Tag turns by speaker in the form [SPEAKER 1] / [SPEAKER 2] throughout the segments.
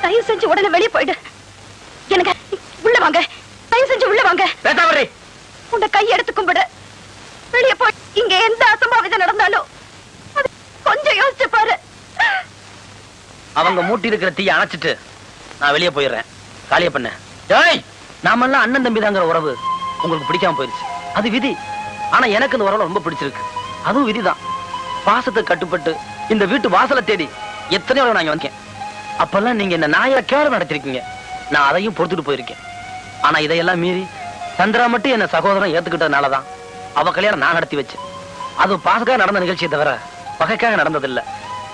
[SPEAKER 1] தயவு செஞ்சு உடனே வெளியே போயிடு. எனக்கு உள்ள வாங்க, தயவு செஞ்சு உள்ள வாங்க. உன்னை கை எடுத்து கும்பிடு. வெளியே போய் இங்க எந்த அசம்பாவிதம் நடந்தாலும் கொஞ்சம் யோசிச்சு பாரு.
[SPEAKER 2] அவங்க மூட்டி இருக்கிற தீயை அணைச்சிட்டு நான் வெளியே போயிடுறேன். காலிய பண்ண நாமெல்லாம் அண்ணன் தம்பி தாங்கிற உறவு உங்களுக்கு பிடிக்காம போயிருச்சு. அது விதி. ஆனா எனக்கு இந்த உறவு ரொம்ப பிடிச்சிருக்கு. அதுவும் விதிதான். பாசத்தை கட்டுப்பட்டு இந்த வீட்டு வாசலை தேடி எத்தனையோ நான் வந்தேன். அப்பெல்லாம் நீங்க என்ன நாயா கேவலம் நடத்திருக்கீங்க. நான் அதையும் பொறுத்துட்டு போயிருக்கேன். ஆனா இதையெல்லாம் மீறி சந்திரா மட்டும் என்ன சகோதரன் ஏத்துக்கிட்டதுனாலதான் அவ கல்யாணம் நான் நடத்தி வச்சேன். அது பாசக்காக நடந்த நிகழ்ச்சியை தவிர பகைக்காக நடந்ததில்லை.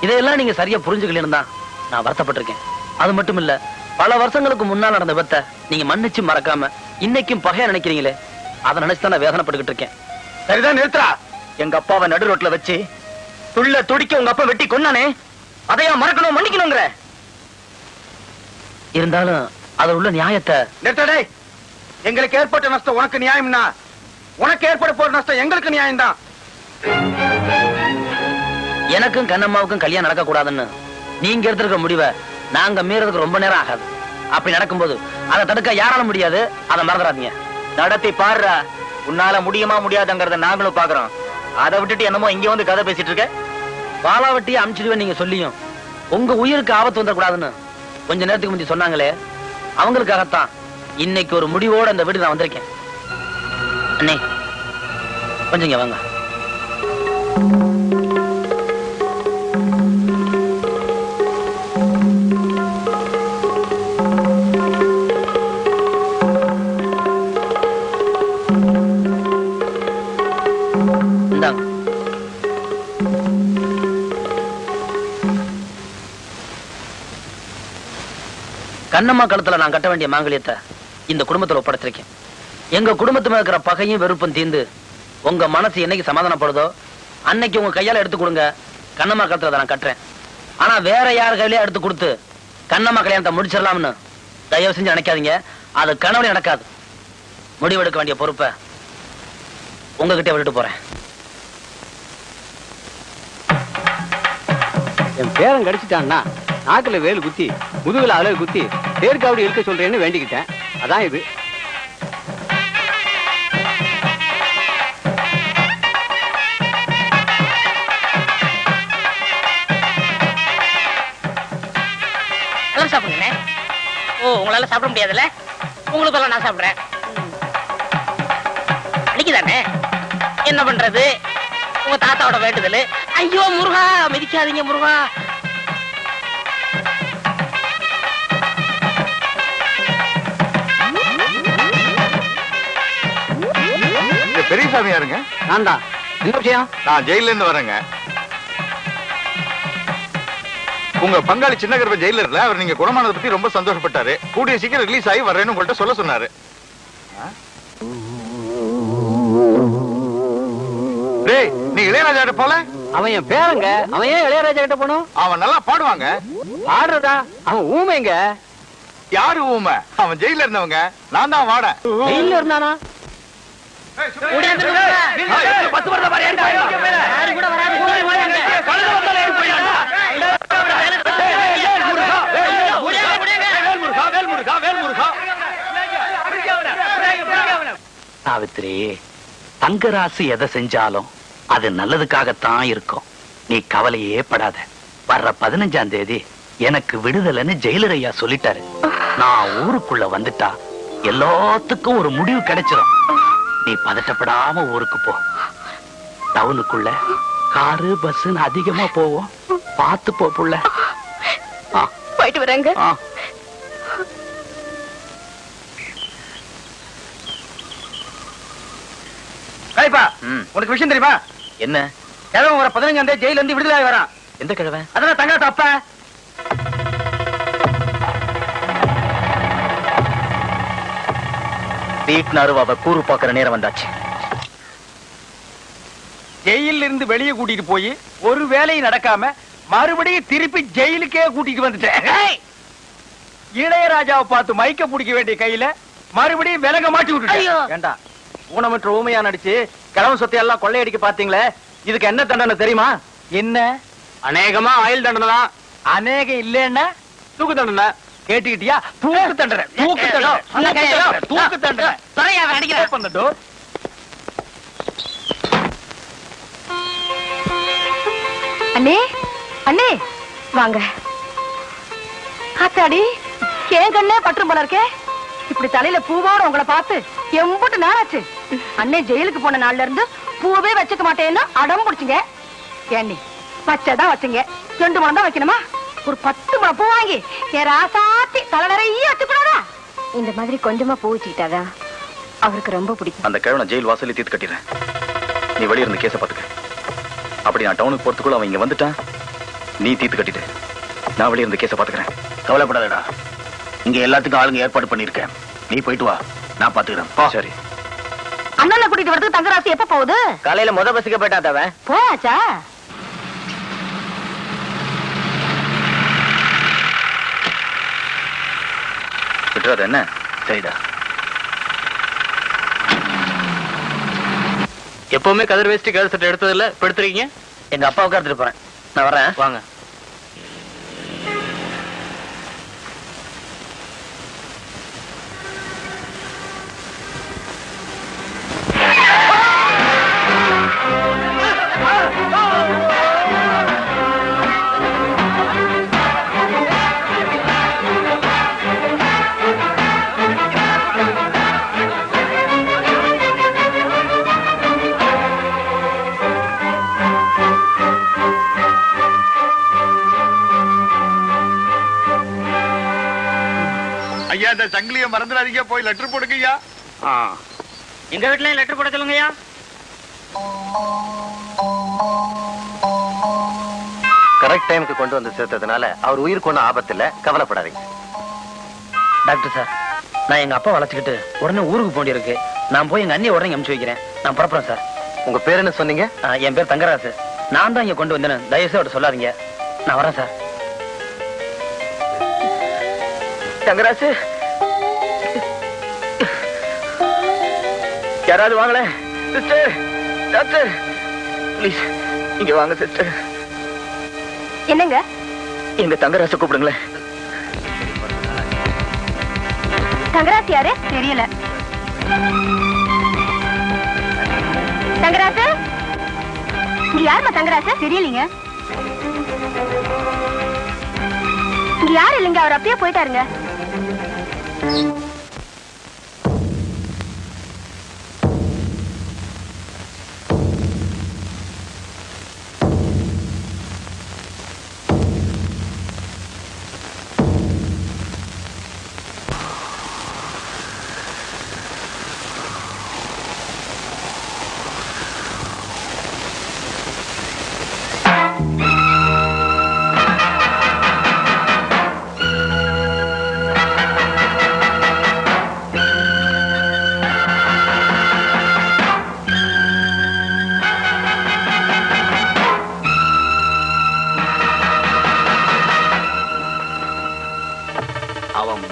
[SPEAKER 2] இதையெல்லாம் நீங்க சரியா புரிஞ்சுக்கலன்னு தான் நான் வருத்தப்பட்டிருக்கேன். அது மட்டும் இல்ல, பல வருஷங்களுக்கு முன்னால் நடந்த விபத்தை நீங்க மன்னிச்சு மறக்காம இன்னைக்கும் பகையா நினைக்கிறீங்களே, அதை நினைச்சுதான் நான் வேதனைப்பட்டுக்கிட்டு இருக்கேன்.
[SPEAKER 3] சரிதான், நிறுத்துறா. எங்க அப்பாவை நடு ரோட்ல வச்சு துள்ள துடிக்க உங்க அப்பா வெட்டி கொன்னானே, அதையா மறக்கணும் மன்னிக்கணுங்கிற?
[SPEAKER 2] இருந்தாலும் அது உள்ள நியாயத்தை
[SPEAKER 3] நிறுத்தடே. எங்களுக்கு ஏற்பட்ட நஷ்டம் உனக்கு நியாயம்னா, உனக்கு ஏற்பட போற நஷ்டம் எங்களுக்கு நியாயம்தான்.
[SPEAKER 2] எனக்கும் கண்ணம்மாவுக்கும் கல்யாணம் நடக்க கூடாதுன்னு நீங்க எடுத்திருக்க முடிவை நாங்க மீறதுக்கு ரொம்ப நேரம் ஆகாது. அப்படி நடக்கும்போது அதை தடுக்க யாரால முடியாது. அதை மறந்துடாதீங்க.
[SPEAKER 3] நடத்தி பாடுற. உன்னால முடியுமா முடியாதுங்கிறத நாங்களும் பாக்குறோம். அதை விட்டுட்டு என்னமோ இங்க வந்து கதை பேசிட்டு இருக்க.
[SPEAKER 2] பாலாவட்டியை அனுப்பிச்சிடுவேன் நீங்க சொல்லியும் உங்க உயிருக்கு ஆபத்து வந்துடக்கூடாதுன்னு கொஞ்ச நேரத்துக்கு முந்தி சொன்னாங்களே, அவங்களுக்காகத்தான் இன்னைக்கு ஒரு முடிவோட அந்த வீடு நான் வந்திருக்கேன். அண்ணே கொஞ்சம் இங்க வாங்க. கண்ணம்மா கழுத்துல நான் கட்ட வேண்டிய மாங்கல்யத்தை இந்த குடும்பத்துல ஒப்படைச்சிருக்கேன். எங்க குடும்பத்துல இருக்கிற பகையும் வெறுப்பும் தீர்ந்து உங்க மனசு என்னைக்கு சமாதானப்படுதோ அன்னைக்கு உங்க கையால எடுத்து கொடுங்க. கண்ணம்மா கழுத்துல நான் கட்டுறேன். ஆனா வேற யார் கையிலயே எடுத்து கொடுத்து கண்ணம்மா கல்யாணத்தை முடிச்சிடலாம்னு தயவு செஞ்சு நினைக்காதீங்க. அது கனவுல நடக்காது. முடிவெடுக்க வேண்டிய பொறுப்பை உங்ககிட்ட விட்டுட்டு போறேன்.
[SPEAKER 4] என் பேரன் கடிச்சிட்டான்னா நாக்குல வேலு குத்தி முதுகுல அழகு குத்தி தேர்காவடி இருக்க சொல்றேன்னு வேண்டிக்கிட்டேன். அதான் இது.
[SPEAKER 5] சாப்பிடுங்க. ஓ, உங்களால சாப்பிட முடியாதுல்ல? உங்களுக்கு எல்லாம் நான் சாப்பிடுறேன். அன்னைக்குதானே என்ன பண்றது? உங்க தாத்தாவோட வேண்டுதல். ஐயோ முருகா, மிதிக்காதீங்க முருகா.
[SPEAKER 3] பெரியசாமி யாருங்க?
[SPEAKER 4] நான் தான். என்ன விஷயம்?
[SPEAKER 3] நான் ஜெயில இருந்து வரேங்க. உங்க பங்காளி சின்ன கருப்ப ஜெயில இருக்கல, அவர் நீங்க குணமானதை பத்தி ரொம்ப சந்தோஷப்பட்டாரு. கூடிய சீக்கிரம் ரிலீஸ் ஆகி வர்றேன்னு உங்கள்கிட்ட சொல்ல சொன்னாரு. டேய், நீ இளையராஜா கிட்ட போல?
[SPEAKER 4] அவன் என் பேரங்க. அவன் ஏன் இளையராஜா கிட்ட போனோம்?
[SPEAKER 3] அவன் நல்லா பாடுவாங்க.
[SPEAKER 4] பாடுறதா? அவன் ஊமைங்க.
[SPEAKER 3] யாரு ஊமை? அவன் ஜெயில இருந்தவங்க. நான் தான் வாட.
[SPEAKER 4] ஜெயில இருந்தானா?
[SPEAKER 6] சாவித்திரி, தங்கராசு எதை செஞ்சாலும் அது நல்லதுக்காகத்தான் இருக்கும். நீ கவலையே படாத. வர்ற 15ஆம் தேதி எனக்கு விடுதலைன்னு ஜெயிலர் ஐயா சொல்லிட்டாரு. நான் ஊருக்குள்ள வந்துட்டா எல்லாத்துக்கும் ஒரு முடிவு கிடைச்சிடும். நீ பதட்டப்படாம ஊருக்கு போ. டவுனுக்குள்ள காரு பஸ் அதிகமா போவோம். பார்த்து போ புள்ள.
[SPEAKER 1] போயிட்டு வரேங்க.
[SPEAKER 3] உனக்கு விஷயம் தெரியுமா?
[SPEAKER 2] என்ன?
[SPEAKER 3] கிழவன் வர 15ஆம் தேதி ஜெயில இருந்து விடுதலை வரான்.
[SPEAKER 2] எந்த கிழமை?
[SPEAKER 3] அதெல்லாம் தங்க தப்ப.
[SPEAKER 2] வீட்டு அருவாவை கூறு பாக்குற நேரம் வந்தாச்சு.
[SPEAKER 3] ஜெயில இருந்து வெளியே கூட்டிட்டு போய் ஒரு வேலையும் நடக்காம மறுபடியும் திருப்பி ஜெயிலுக்கே கூட்டிட்டு வந்துட்டேன். இளையராஜாவை பார்த்து மைக்க பிடிக்க வேண்டிய கையில மறுபடியும் விலக மாட்டி விட்டுட்டேன். ஏண்டா, ஊனமற்ற ஊமையா நடிச்சு கிழவன் சொத்தை எல்லாம் கொள்ளையடிக்க பாத்தீங்களே, இதுக்கு என்ன தண்டனை தெரியுமா? என்ன? அநேகமா ஆயுள் தண்டனை தான். அநேகம் இல்லன்னா தூக்கு தண்டனை. கேட்டுக்கிட்டியா? தூக்கு தண்டனை, தூக்கு தண்டனை, தூக்கு தண்டனை, தூக்கு தண்டனை.
[SPEAKER 5] துறையா அவன் அடிக்கிறான்.
[SPEAKER 3] Open the door.
[SPEAKER 1] அண்ணே அண்ணே வாங்க. ஆத்தாடி ஏன் கண்ணே பற்றும் போல இருக்கே. இப்படி தலையில பூவோட உங்களை பார்த்து எம்புட்டு நாளாச்சு. அண்ணே ஜெயிலுக்கு போன நாள்ல இருந்து பூவே வச்சுக்க மாட்டேன்னு அடம் பிடிச்சிங்க. ஏண்டி வச்சதான் வச்சுங்க, 2 முழம் தான் வைக்கணுமா? ஒரு 10 முழம் பூ வாங்கி என் ராசாத்தி தலை நிறைய வச்சுக்கூடாதா? இந்த மாதிரி கொஞ்சமா பூ வச்சுக்கிட்டாதான் அவருக்கு ரொம்ப பிடிக்கும்.
[SPEAKER 7] அந்த கிழவனை ஜெயில் வாசலே தீர்த்து கட்டிடுறேன். நீ வெளிய இருந்து கேஸ பாத்துக்க. அப்படி நான் டவுனுக்கு போறதுக்குள்ள அவன் இங்க வந்துட்டான், நீ தீர்த்து கட்டிட்டு நான் வெளிய இருந்து கேஸ பாத்துக்கிறேன்.
[SPEAKER 6] கவலைப்படாதடா, இங்க எல்லாத்துக்கும் ஆளுங்க ஏற்பாடு பண்ணிருக்கேன். நீ போயிட்டு வா, நான் பாத்துக்கிறேன்.
[SPEAKER 7] சரி.
[SPEAKER 1] அண்ணனை கூட்டிட்டு வரதுக்கு தங்கராசி எப்ப போகுது?
[SPEAKER 4] காலையில முத பஸ்ஸுக்கு போயிட்டாதவன்.
[SPEAKER 1] போயாச்சா?
[SPEAKER 7] விட்டுறாத என்ன?
[SPEAKER 6] சரிடா.
[SPEAKER 4] எப்பவுமே கதிர் வேஸ்ட் கேர்ள் செட் எடுத்தது இல்ல, இப்ப எடுத்துறீங்க.
[SPEAKER 2] எங்க அப்பாவுக்கு எடுத்துட்டு போறேன். நான் வரேன்.
[SPEAKER 4] வாங்க.
[SPEAKER 3] ஐயா, இந்த சங்கிலிய மறந்துடாதீங்க. போய் லெட்டர் போடுங்க ஐயா.
[SPEAKER 5] எங்க வீட்டுல லெட்டர் போட சொல்லுங்கய்யா.
[SPEAKER 4] கரெக்ட் டைமுக்கு கொண்டு வந்து சேர்த்ததுனால அவர் உயிருக்கு ஒன்றும் ஆபத்து இல்ல, கவலைப்படாதீங்க.
[SPEAKER 2] டாக்டர் சார், நான் எங்க அப்பா வளர்ச்சிக்கிட்டு உடனே ஊருக்கு போண்டி இருக்கு. நான் போய் எங்க அண்ணியை உடனே அனுப்பிச்சு வைக்கிறேன். நான் புறப்படுறேன் சார்.
[SPEAKER 4] உங்க பேர் என்ன சொன்னீங்க?
[SPEAKER 2] என் பேர் தங்கராசு. நான் தான் இங்க கொண்டு வந்தேன்னு தயவுசெய்து அவர்கிட்ட சொல்லாதீங்க. நான் வரேன் சார்.
[SPEAKER 7] தங்கராசு, யாராவது வாங்களே. சிஸ்டர், டாக்டர், ப்ளீஸ் இங்க வாங்க சிஸ்டர்.
[SPEAKER 1] என்னங்க?
[SPEAKER 7] எங்க தங்கராசு கூப்பிடுங்களேன்.
[SPEAKER 1] தங்கராசு யாரு? தெரியல. தங்கராசு, இங்க யாருமா தங்கராசு? தெரியலீங்க. இங்க யாரு இல்லைங்க, அவர் அப்படியே போயிட்டாருங்க.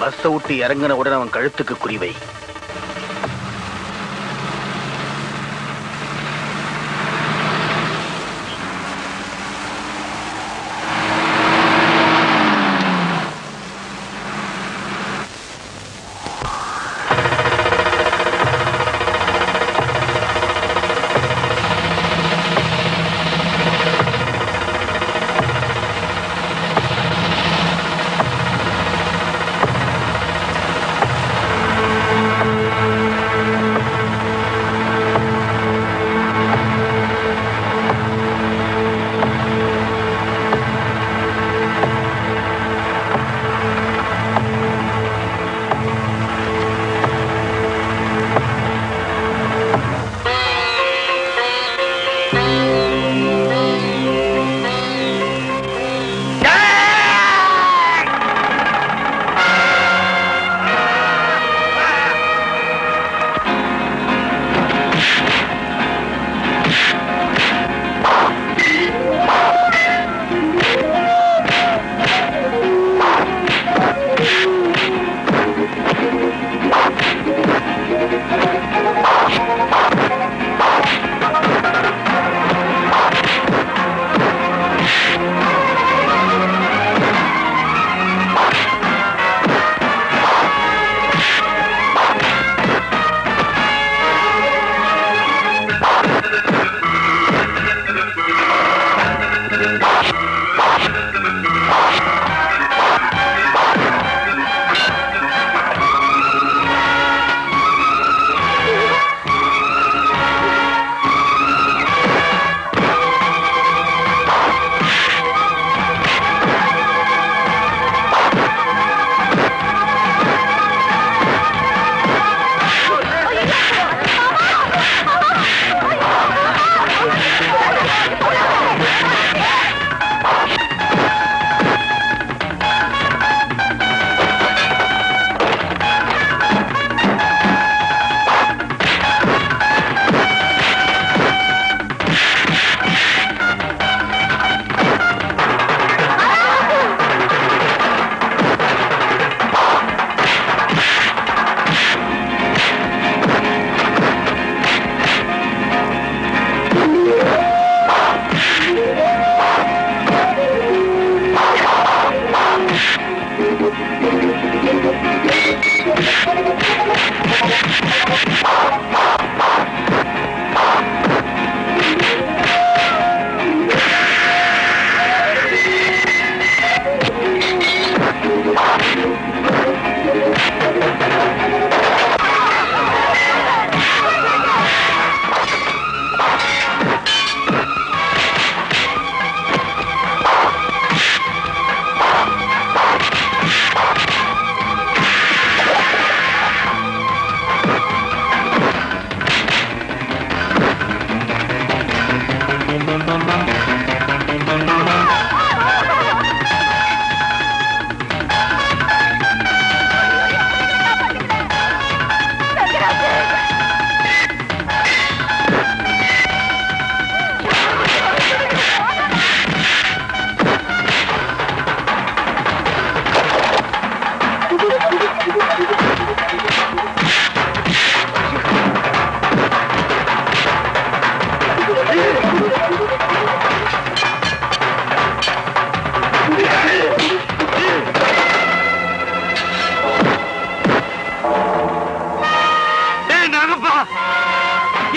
[SPEAKER 6] பஸ் விட்டு இறங்கின உடனே அவன் கழுத்துக்கு குறிவை.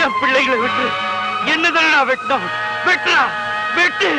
[SPEAKER 3] என் பிள்ளைகளை விட்டு என்னதான வெட்டணும்? வெட்டுறா, வெட்டு.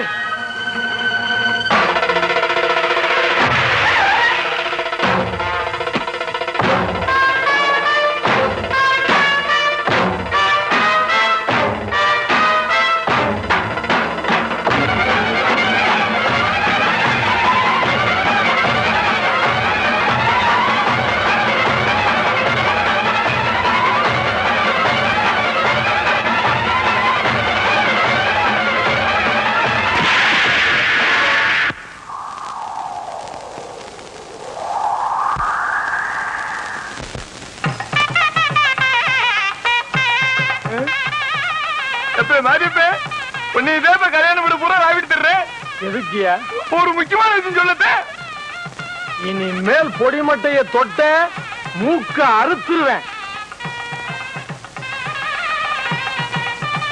[SPEAKER 3] கல்யாணம் விட பூரா ராவிட்டு தர்றேன். எதுக்கியா? ஒரு முக்கியமான விஷயம் சொல்லத்த. இனிமேல் பொடிமட்டைய தொட்ட மூக்க அறுத்துருவேன்.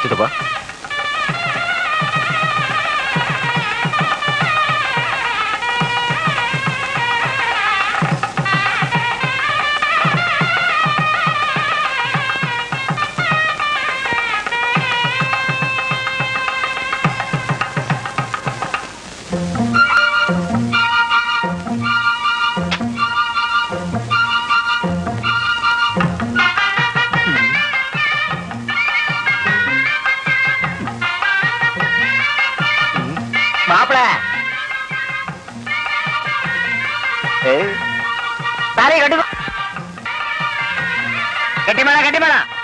[SPEAKER 7] சித்தப்பா,
[SPEAKER 5] மாப்பிள தாலி கட்டி கட்டி மேடம்